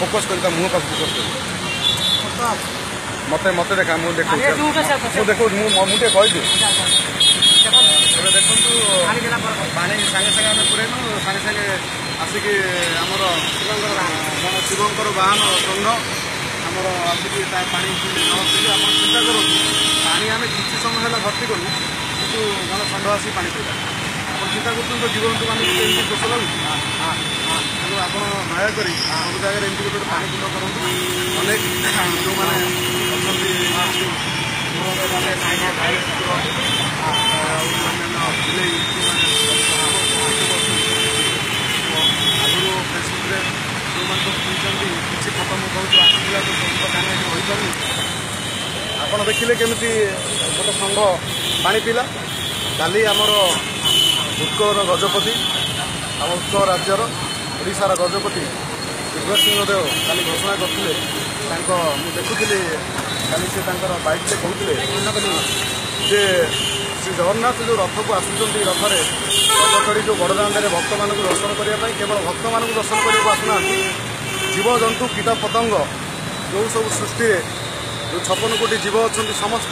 Focus कर मुँह पास focus कर मत मत देखा मुझे देख देखो मुझे कही देखो पानी सागे सागे आम पुरेनु सागे सागे आसिक आमर शिवंकर वाहन षण्ढ आमर आसिक पानी आप चिंता करूँ पानी आम किसी समय है भर्ती करूँ कि जन षण्ढ आसिक पानी पीला आप चिंता कर जीवजंतु मान दोष लगुच तेणु आप दयाक सब जगह एमती गोटे पानी कुंड करूँ अनेक जो मैंने आगुरी फेसबुक जो किसी फटो मुझे आसला तो आप देखिले केमी गोटे षण्ढ पानी पीला काली आमर उत्कलर गजपति आम उत्कल राज्यर ओडिशार गजपति दुर्गा सिंहदेव काली घोषणा करते देखुली काली से बाइक से कहते जे श्री जगन्नाथ जो रथ को आसुँच रथरे रथ चढ़ी जो बड़दाण्ड भक्त मान दर्शन करने केवल भक्त मान दर्शन करने आसुना जीवजंतु कीट पतंग जो सब सृष्टि जो 56 कोटी जीव अच्छा समस्त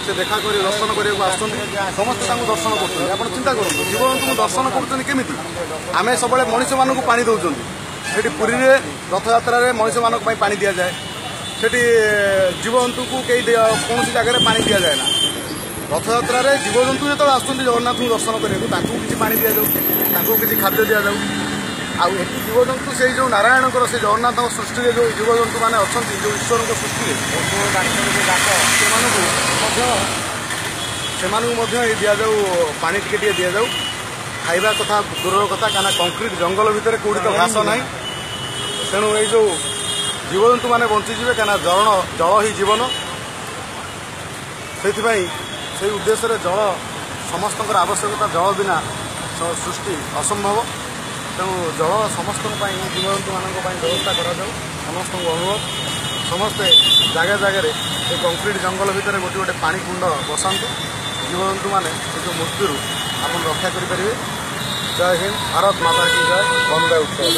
से देखा कर दर्शन करने समस्त दर्शन कर चिंता करूँ जीवजंतु दर्शन करमी आम सब मनीष मानक पानी दौरान से पुरी में रथ यात्रा मनीष मानक पानी दि जाए से जीवजंतु को कई कौन जगह पानी दि जाए ना रथ यात्रा जीवजंतु जो आस जगन्नाथ को दर्शन करने किसी पानी दि जाऊ किसी खाद्य दि जाऊ आउ जीवजंतु से जो नारायण से जगन्नाथ सृष्टि जो जीवजंतु मैंने अच्छा जो ईश्वर सृष्टि से दि जाऊ पानी टी दि जाऊ खाइबा कथा दूर कथा क्या कंक्रीट जंगल भितर कौटी तो घास ना तेणु ये जो जीवजंतु मैंने बंचीजे क्या जल ही जीवन से उद्देश्य जल समस्त आवश्यकता जल बिना सृष्टि असंभव तेणु जल समस्त जीवजंतु मान व्यवस्था करा समस्त अनुरोध समस्ते जगह जगह कंक्रीट जंगल भितर गोटे गोटे पानी कुंड बसातु जीवजंतु मैंने जो मृत्यु आप रक्षा करें। जय हिंद, भारत माता की जय, वंदे उत्कल।